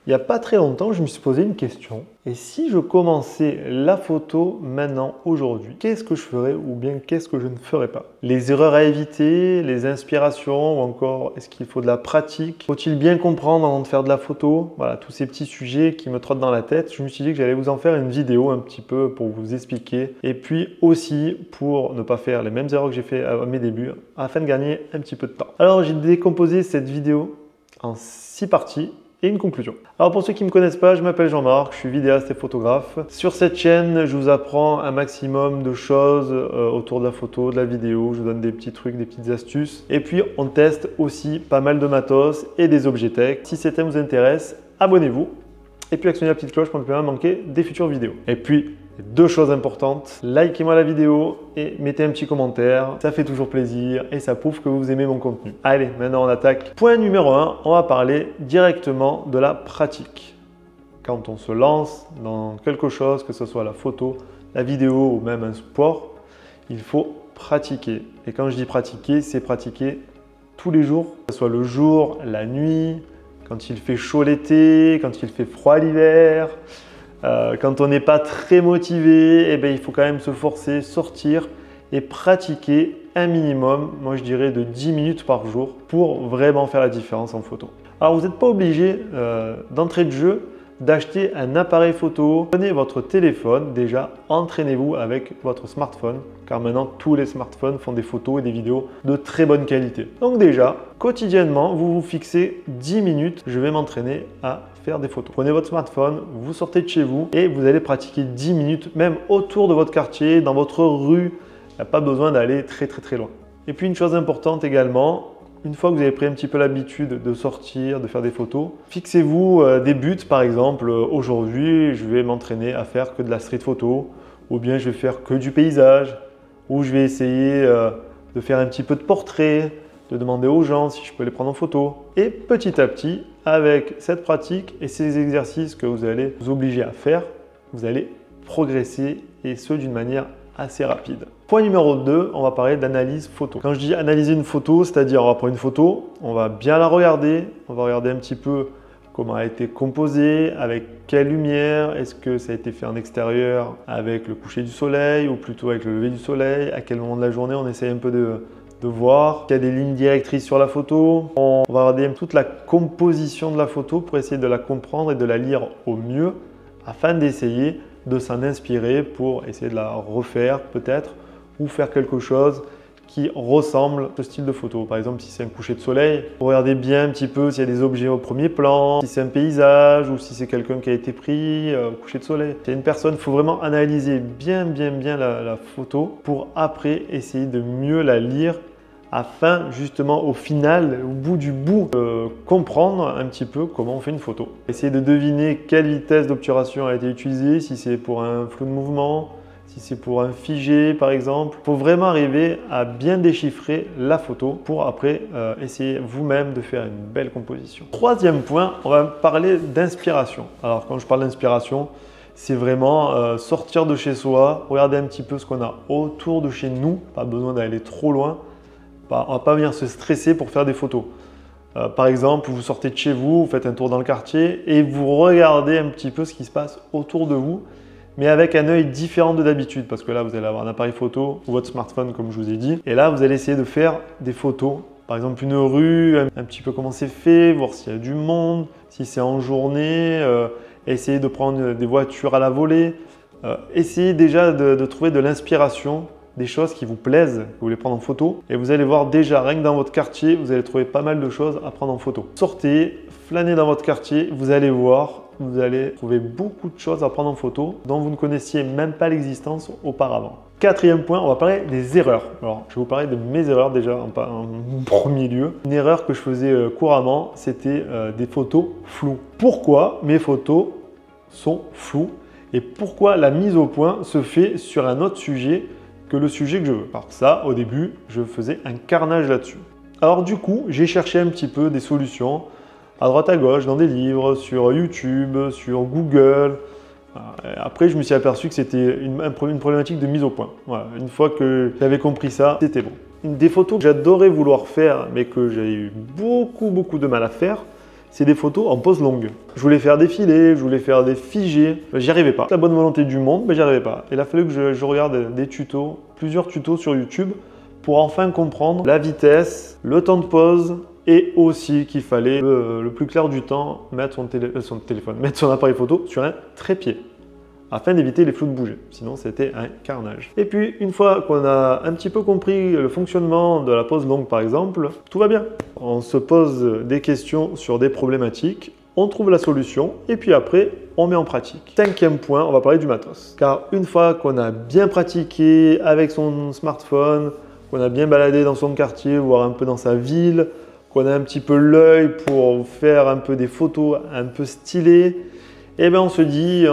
Il n'y a pas très longtemps, je me suis posé une question. Et si je commençais la photo maintenant, aujourd'hui, qu'est-ce que je ferais ou bien qu'est-ce que je ne ferais pas? Les erreurs à éviter, les inspirations ou encore est-ce qu'il faut de la pratique? Faut-il bien comprendre avant de faire de la photo? Voilà, tous ces petits sujets qui me trottent dans la tête. Je me suis dit que j'allais vous en faire une vidéo un petit peu pour vous expliquer. Et puis aussi pour ne pas faire les mêmes erreurs que j'ai fait à mes débuts afin de gagner un petit peu de temps. Alors j'ai décomposé cette vidéo en 6 parties et une conclusion. Alors pour ceux qui ne me connaissent pas, je m'appelle Jean-Marc, je suis vidéaste et photographe. Sur cette chaîne, je vous apprends un maximum de choses autour de la photo, de la vidéo. Je vous donne des petits trucs, des petites astuces. Et puis on teste aussi pas mal de matos et des objets tech. Si ces thèmes vous intéressent, abonnez-vous. Et puis actionnez la petite cloche pour ne plus rien manquer des futures vidéos. Et puis, deux choses importantes, likez-moi la vidéo et mettez un petit commentaire, ça fait toujours plaisir et ça prouve que vous aimez mon contenu. Allez, maintenant on attaque. Point numéro 1, on va parler directement de la pratique. Quand on se lance dans quelque chose, que ce soit la photo, la vidéo ou même un sport, il faut pratiquer. Et quand je dis pratiquer, c'est pratiquer tous les jours, que ce soit le jour, la nuit, quand il fait chaud l'été, quand il fait froid l'hiver. Quand on n'est pas très motivé, eh bien, il faut quand même se forcer, sortir et pratiquer un minimum, moi je dirais de 10 minutes par jour pour vraiment faire la différence en photo. Alors vous n'êtes pas obligé d'entrée de jeu d'acheter un appareil photo. Prenez votre téléphone, déjà entraînez-vous avec votre smartphone car maintenant tous les smartphones font des photos et des vidéos de très bonne qualité. Donc déjà, quotidiennement, vous vous fixez 10 minutes, je vais m'entraîner à faire des photos. Prenez votre smartphone, vous sortez de chez vous et vous allez pratiquer 10 minutes même autour de votre quartier, dans votre rue. Il n'y a pas besoin d'aller très loin. Et puis une chose importante également, une fois que vous avez pris un petit peu l'habitude de sortir, de faire des photos, fixez-vous des buts. Par exemple, aujourd'hui, je vais m'entraîner à faire que de la street photo ou bien je vais faire que du paysage ou je vais essayer de faire un petit peu de portrait, de demander aux gens si je peux les prendre en photo. Et petit à petit, avec cette pratique et ces exercices que vous allez vous obliger à faire, vous allez progresser et ce d'une manière assez rapide. Point numéro 2, on va parler d'analyse photo. Quand je dis analyser une photo, c'est-à-dire on va prendre une photo, on va bien la regarder, on va regarder un petit peu comment elle a été composée, avec quelle lumière, est-ce que ça a été fait en extérieur avec le coucher du soleil ou plutôt avec le lever du soleil, à quel moment de la journée on essaye un peu de voir qu'il y a des lignes directrices sur la photo. On va regarder toute la composition de la photo pour essayer de la comprendre et de la lire au mieux afin d'essayer de s'en inspirer pour essayer de la refaire peut-être ou faire quelque chose qui ressemble à ce style de photo. Par exemple, si c'est un coucher de soleil, regardez bien un petit peu s'il y a des objets au premier plan, si c'est un paysage ou si c'est quelqu'un qui a été pris au coucher de soleil. Si c'est une personne, il faut vraiment analyser bien la photo pour après essayer de mieux la lire afin justement au final, au bout du bout, comprendre un petit peu comment on fait une photo. Essayez de deviner quelle vitesse d'obturation a été utilisée, si c'est pour un flou de mouvement, si c'est pour un figé par exemple. Il faut vraiment arriver à bien déchiffrer la photo pour après essayer vous-même de faire une belle composition. Troisième point, on va parler d'inspiration. Alors quand je parle d'inspiration, c'est vraiment sortir de chez soi, regarder un petit peu ce qu'on a autour de chez nous, pas besoin d'aller trop loin. On ne va pas venir se stresser pour faire des photos. Par exemple, vous sortez de chez vous, vous faites un tour dans le quartier et vous regardez un petit peu ce qui se passe autour de vous, mais avec un œil différent de d'habitude parce que là, vous allez avoir un appareil photo ou votre smartphone comme je vous ai dit. Et là, vous allez essayer de faire des photos. Par exemple, une rue, un petit peu comment c'est fait, voir s'il y a du monde, si c'est en journée, essayer de prendre des voitures à la volée. Essayez déjà de trouver de l'inspiration, des choses qui vous plaisent, que vous voulez prendre en photo. Et vous allez voir déjà, rien que dans votre quartier, vous allez trouver pas mal de choses à prendre en photo. Sortez, flânez dans votre quartier, vous allez voir, vous allez trouver beaucoup de choses à prendre en photo dont vous ne connaissiez même pas l'existence auparavant. Quatrième point, on va parler des erreurs. Alors, je vais vous parler de mes erreurs déjà en premier lieu. Une erreur que je faisais couramment, c'était des photos floues. Pourquoi mes photos sont floues et pourquoi la mise au point se fait sur un autre sujet que le sujet que je veux. Alors ça, au début, je faisais un carnage là-dessus. Alors du coup, j'ai cherché un petit peu des solutions à droite à gauche, dans des livres, sur YouTube, sur Google. Après, je me suis aperçu que c'était une problématique de mise au point. Voilà. Une fois que j'avais compris ça, c'était bon. Des photos que j'adorais vouloir faire, mais que j'ai eu beaucoup de mal à faire, c'est des photos en pose longue. Je voulais faire défiler, je voulais faire des figés, j'y arrivais pas. La bonne volonté du monde, mais j'y arrivais pas. Il a fallu que je regarde des tutos, plusieurs tutos sur YouTube pour enfin comprendre la vitesse, le temps de pause et aussi qu'il fallait le plus clair du temps mettre mettre son appareil photo sur un trépied afin d'éviter les flous de bouger. Sinon, c'était un carnage. Et puis, une fois qu'on a un petit peu compris le fonctionnement de la pose longue, par exemple, tout va bien. On se pose des questions sur des problématiques, on trouve la solution et puis après, on met en pratique. 5e point, on va parler du matos. Car une fois qu'on a bien pratiqué avec son smartphone, qu'on a bien baladé dans son quartier, voire un peu dans sa ville, qu'on a un petit peu l'œil pour faire un peu des photos un peu stylées, et bien on se dit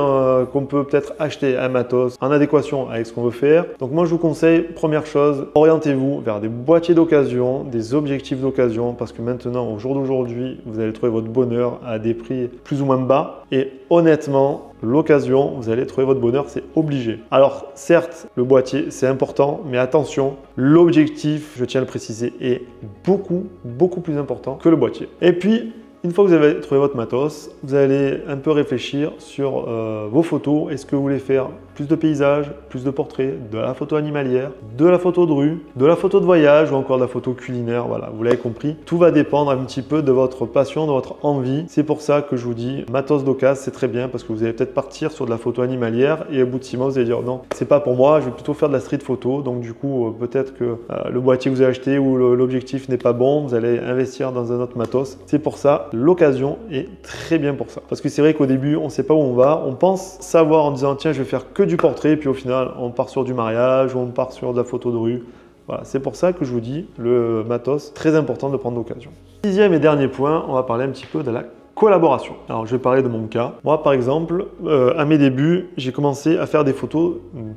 qu'on peut peut-être acheter un matos en adéquation avec ce qu'on veut faire. Donc moi je vous conseille, première chose, orientez-vous vers des boîtiers d'occasion, des objectifs d'occasion, parce que maintenant, au jour d'aujourd'hui, vous allez trouver votre bonheur à des prix plus ou moins bas. Et honnêtement, l'occasion, vous allez trouver votre bonheur, c'est obligé. Alors certes, le boîtier, c'est important, mais attention, l'objectif, je tiens à le préciser, est beaucoup plus important que le boîtier. Et puis, une fois que vous avez trouvé votre matos, vous allez un peu réfléchir sur vos photos. Est-ce que vous voulez faire plus de paysages, plus de portraits, de la photo animalière, de la photo de rue, de la photo de voyage ou encore de la photo culinaire? Voilà, vous l'avez compris. Tout va dépendre un petit peu de votre passion, de votre envie. C'est pour ça que je vous dis, matos d'occasion, c'est très bien parce que vous allez peut-être partir sur de la photo animalière et au bout de 6 mois, vous allez dire non, c'est pas pour moi, je vais plutôt faire de la street photo. Donc du coup, peut-être que le boîtier que vous avez acheté ou l'objectif n'est pas bon, vous allez investir dans un autre matos. C'est pour ça, l'occasion est très bien pour ça. Parce que c'est vrai qu'au début, on ne sait pas où on va. On pense savoir en disant tiens, je vais faire que du portrait, puis au final, on part sur du mariage ou on part sur de la photo de rue. Voilà, c'est pour ça que je vous dis le matos, très important de prendre l'occasion. 6e et dernier point, on va parler un petit peu de la collaboration. Alors, je vais parler de mon cas. Moi, par exemple, à mes débuts, j'ai commencé à faire des photos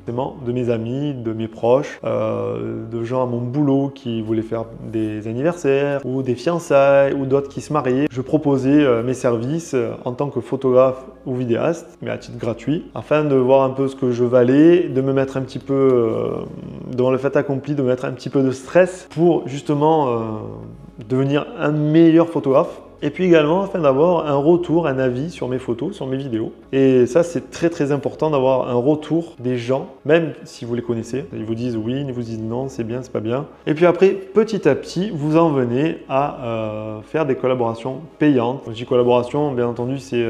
de mes amis, de mes proches, de gens à mon boulot qui voulaient faire des anniversaires ou des fiançailles ou d'autres qui se mariaient. Je proposais mes services en tant que photographe ou vidéaste, mais à titre gratuit, afin de voir un peu ce que je valais, de me mettre un petit peu devant le fait accompli, de me mettre un petit peu de stress pour justement devenir un meilleur photographe. Et puis également afin d'avoir un retour, un avis sur mes photos, sur mes vidéos. Et ça, c'est très important d'avoir un retour des gens, même si vous les connaissez. Ils vous disent oui, ils vous disent non, c'est bien, c'est pas bien. Et puis après, petit à petit, vous en venez à faire des collaborations payantes. Quand je dis collaboration, bien entendu, c'est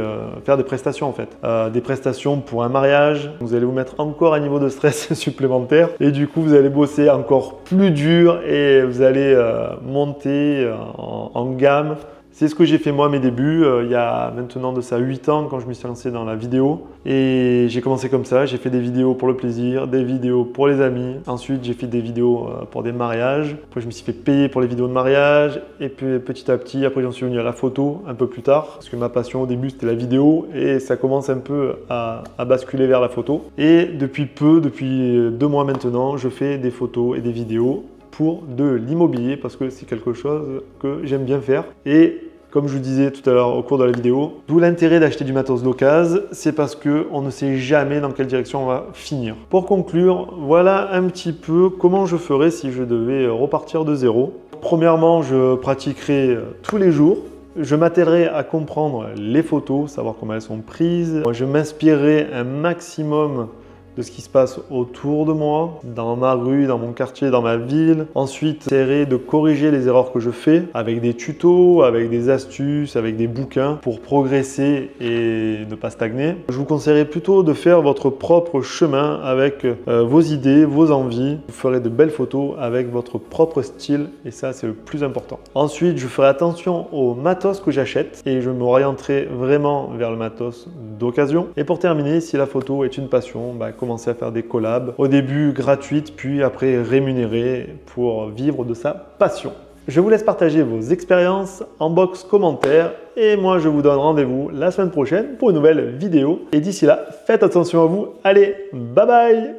faire des prestations en fait. Des prestations pour un mariage. Vous allez vous mettre encore un niveau de stress supplémentaire. Et du coup, vous allez bosser encore plus dur et vous allez monter en gamme. C'est ce que j'ai fait moi à mes débuts, il y a maintenant de ça 8 ans quand je me suis lancé dans la vidéo. Et j'ai commencé comme ça, j'ai fait des vidéos pour le plaisir, des vidéos pour les amis. Ensuite, j'ai fait des vidéos pour des mariages. Après, je me suis fait payer pour les vidéos de mariage. Et puis petit à petit, après j'en suis venu à la photo un peu plus tard. Parce que ma passion au début, c'était la vidéo. Et ça commence un peu à basculer vers la photo. Et depuis 2 mois maintenant, je fais des photos et des vidéos pour de l'immobilier parce que c'est quelque chose que j'aime bien faire. Et comme je vous disais tout à l'heure au cours de la vidéo, d'où l'intérêt d'acheter du matos d'occasion, c'est parce qu'on ne sait jamais dans quelle direction on va finir. Pour conclure, voilà un petit peu comment je ferais si je devais repartir de zéro. Premièrement, je pratiquerai tous les jours. Je m'attellerai à comprendre les photos, savoir comment elles sont prises. Je m'inspirerai un maximum de ce qui se passe autour de moi, dans ma rue, dans mon quartier, dans ma ville. Ensuite, j'essaierai de corriger les erreurs que je fais avec des tutos, avec des astuces, avec des bouquins pour progresser et ne pas stagner. Je vous conseillerais plutôt de faire votre propre chemin avec vos idées, vos envies. Vous ferez de belles photos avec votre propre style et ça, c'est le plus important. Ensuite, je ferai attention au matos que j'achète et je m'orienterai vraiment vers le matos d'occasion. Et pour terminer, si la photo est une passion, commencer à faire des collabs, au début gratuites, puis après rémunérées pour vivre de sa passion. Je vous laisse partager vos expériences en box commentaires et moi je vous donne rendez-vous la semaine prochaine pour une nouvelle vidéo. Et d'ici là, faites attention à vous. Allez, bye bye!